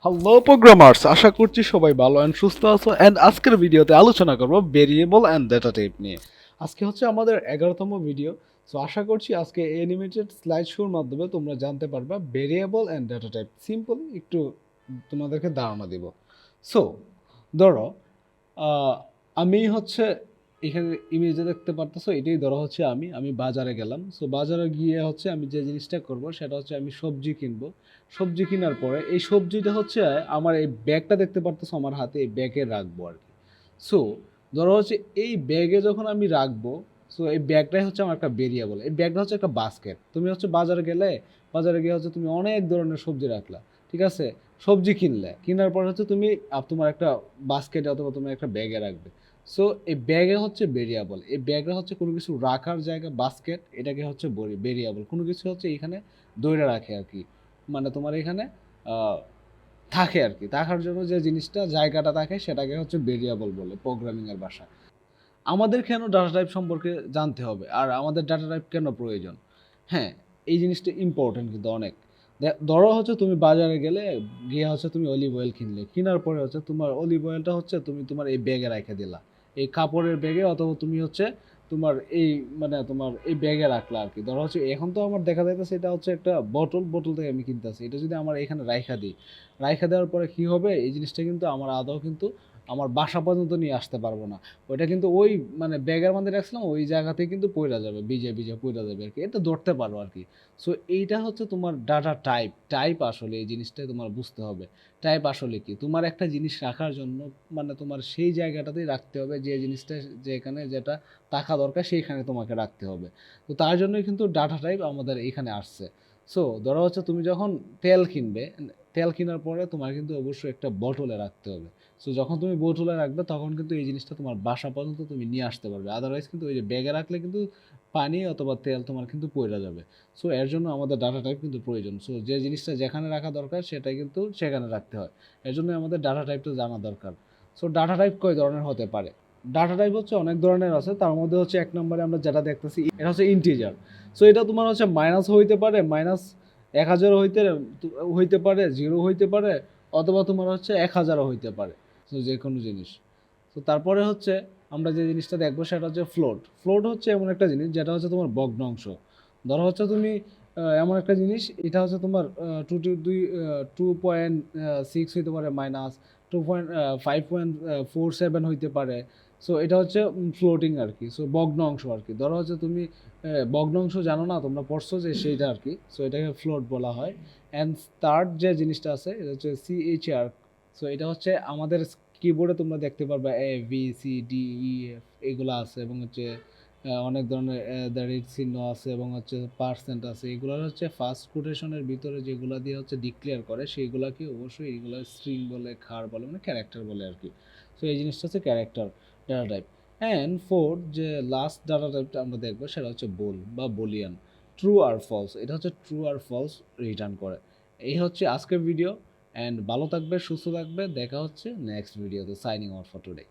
Hello programmers, আশা করছি সবাই ভালো অ্যান্ড সুস্থ আছো। অ্যান্ড আজকের ভিডিওতে আলোচনা করবো ভেরিয়েবল অ্যান্ড ডেটা টাইপ নিয়ে। আজকে হচ্ছে আমাদের 11তম ভিডিও। সো আশা করছি আজকে অ্যানিমেটেড স্লাইড শোর মাধ্যমে তোমরা জানতে পারবা variable and data type. Simple একটু তোমাদেরকে ধারণা দিব। সো ধরো আহ, আমি হচ্ছে এখানে ইমেজে দেখতে পারতেছো, এটাই ধরো হচ্ছে আমি বাজারে গেলাম। সো বাজারে গিয়ে হচ্ছে আমি যে জিনিসটা করব সেটা হচ্ছে আমি সবজি কিনবো। সবজি কেনার পরে এই সবজিটা হচ্ছে আমার এই ব্যাগটা দেখতে পারতেছো আমার হাতে, এই ব্যাগে রাখবো আর কি। সো ধরো হচ্ছে এই ব্যাগে যখন আমি রাখবো, সো এই ব্যাগটাই হচ্ছে আমার একটা ভেরিয়েবল। এই ব্যাগটা হচ্ছে একটা বাস্কেট। তুমি হচ্ছে বাজারে গেলে, বাজারে গিয়ে হচ্ছে তুমি অনেক ধরনের সবজি রাখলা, ঠিক আছে? সবজি কিনলে, কেনার পর হচ্ছে তুমি তোমার একটা বাস্কেটে অথবা তুমি একটা ব্যাগে রাখবে। সো এই ব্যাগে হচ্ছে ভেরিয়েবল, এই ব্যাগে হচ্ছে কোনো কিছু রাখার জায়গা বাস্কেট, এটাকে হচ্ছে ভেরিয়েবল। কোনো কিছু হচ্ছে এখানে ধরে রাখে আর কি, মানে তোমার এখানে আহ, থাকে আর কি, থাকার জন্য যে জিনিসটা জায়গাটা থাকে সেটাকে হচ্ছে ভেরিয়েবল বলে প্রোগ্রামিংয়ের ভাষা। আমাদের কেন ডাটা টাইপ সম্পর্কে জানতে হবে আর আমাদের ডাটা টাইপ কেন প্রয়োজন? হ্যাঁ, এই জিনিসটা ইম্পর্টেন্ট কিন্তু অনেক। ধরো হচ্ছে তুমি বাজারে গেলে, গিয়ে হচ্ছে তুমি অলিভ অয়েল কিনলে, কেনার পরে হচ্ছে তোমার অলিভ অয়েলটা হচ্ছে তুমি তোমার এই ব্যাগে রেখে দিলা, এই কাপড়ের ব্যাগে, অথবা তুমি হচ্ছে তোমার এই মানে তোমার এই ব্যাগে রাখলা আর কি। ধরো হচ্ছে এখন তো আমার দেখা যাইতেছে এটা হচ্ছে একটা বোতল থেকে আমি কিনতেছি, এটা যদি আমার এখানে রাইখা দিই, রাইখা দেওয়ার পরে কি হবে, এই জিনিসটা কিন্তু আমার আদৌ কিন্তু আমার বাসা পর্যন্ত নিয়ে আসতে পারবো না। ওইটা কিন্তু ওই মানে ব্যাগের মধ্যে রাখছিলাম ওই জায়গাতেই কিন্তু পইড়া যাবে, ভিজে ভিজে পইড়া যাবে আর কি, এটা ধরতে পারো আর কি। সো এইটা হচ্ছে তোমার ডাটা টাইপ। টাইপ আসলে এই জিনিসটাই তোমার বুঝতে হবে। টাইপ আসলে কি, তোমার একটা জিনিস রাখার জন্য মানে তোমার সেই জায়গাটাতেই রাখতে হবে, যে জিনিসটা যেখানে যেটা থাকা দরকার সেইখানে তোমাকে রাখতে হবে। তো তার জন্যই কিন্তু ডাটা টাইপ আমাদের এখানে আসছে। সো ধরো হচ্ছে তুমি যখন তেল কিনবে, তেল কেনার পরে তোমার কিন্তু অবশ্যই একটা বটলে রাখতে হবে। সো যখন তুমি বোতলে রাখবে তখন কিন্তু এই জিনিসটা তোমার বাসা পর্যন্ত তুমি নিয়ে আসতে পারবে, আদারওয়াইজ কিন্তু ওই যে ব্যাগে রাখলে কিন্তু পানি অথবা তেল তোমার কিন্তু পড়ে যাবে। সো এর জন্য আমাদের ডাটা টাইপ কিন্তু প্রয়োজন। সো যে জিনিসটা যেখানে রাখা দরকার সেটাই কিন্তু সেখানে রাখতে হয়। এর জন্য আমাদের ডাটা টাইপটা জানা দরকার। সো ডাটা টাইপ কয় ধরনের হতে পারে? ডাটা টাইপ হচ্ছে অনেক ধরনের আছে, তার মধ্যে হচ্ছে এক নম্বরে আমরা যেটা দেখতেছি এটা হচ্ছে ইন্টিজার। সো এটা তোমার হচ্ছে মাইনাস হইতে পারে, মাইনাস 1000 হইতে হইতে পারে, জিরো হইতে পারে, অথবা তোমার হচ্ছে 1000ও হইতে পারে। সো যে কোনো জিনিস। তো তারপরে হচ্ছে আমরা যে জিনিসটা দেখবো সেটা হচ্ছে ফ্লোট। ফ্লোট হচ্ছে এমন একটা জিনিস যেটা হচ্ছে তোমার ভগ্নাংশ। ধরো হচ্ছে তুমি এমন একটা জিনিস, এটা হচ্ছে তোমার 2.6 হইতে পারে, মাইনাস 5.47 হইতে পারে। সো এটা হচ্ছে ফ্লোটিং আর কি, সো ভগ্নাংশ আর কি। ধরো হচ্ছে তুমি ভগ্নাংশ জানো না, তোমরা পড়ছো যে সেইটা আর কি। সো এটাকে ফ্লোট বলা হয়। অ্যান্ড থার্ড যে জিনিসটা আছে এটা হচ্ছে সিএইচআর। সো এটা হচ্ছে আমাদের কিবোর্ডে তোমরা দেখতে পারবে ABCDEF এগুলো আছে, এবং হচ্ছে অনেক ধরনের দ্যারির চিহ্ন আছে, এবং হচ্ছে পার্সেন্ট আছে। এগুলো হচ্ছে ফার্স্ট কোটেশনের ভিতরে যেগুলো দিয়ে হচ্ছে ডিক্লেয়ার করে সেইগুলাকে অবশ্যই এগুলো স্ট্রিং বলে, খার বলে, মানে ক্যারেক্টার বলে আর কি। সো এই জিনিসটা হচ্ছে character data type. And fourth যে লাস্ট ডাটা টাইপটা আমরা দেখবো সেটা হচ্ছে বোল বা বলিয়ান। ট্রু আর ফলস, এটা হচ্ছে ট্রু আর ফলস রিটার্ন করে। এই হচ্ছে আজকের ভিডিও। অ্যান্ড ভালো থাকবে, সুস্থ থাকবে, দেখা হচ্ছে নেক্সট ভিডিওতে। Signing out for today.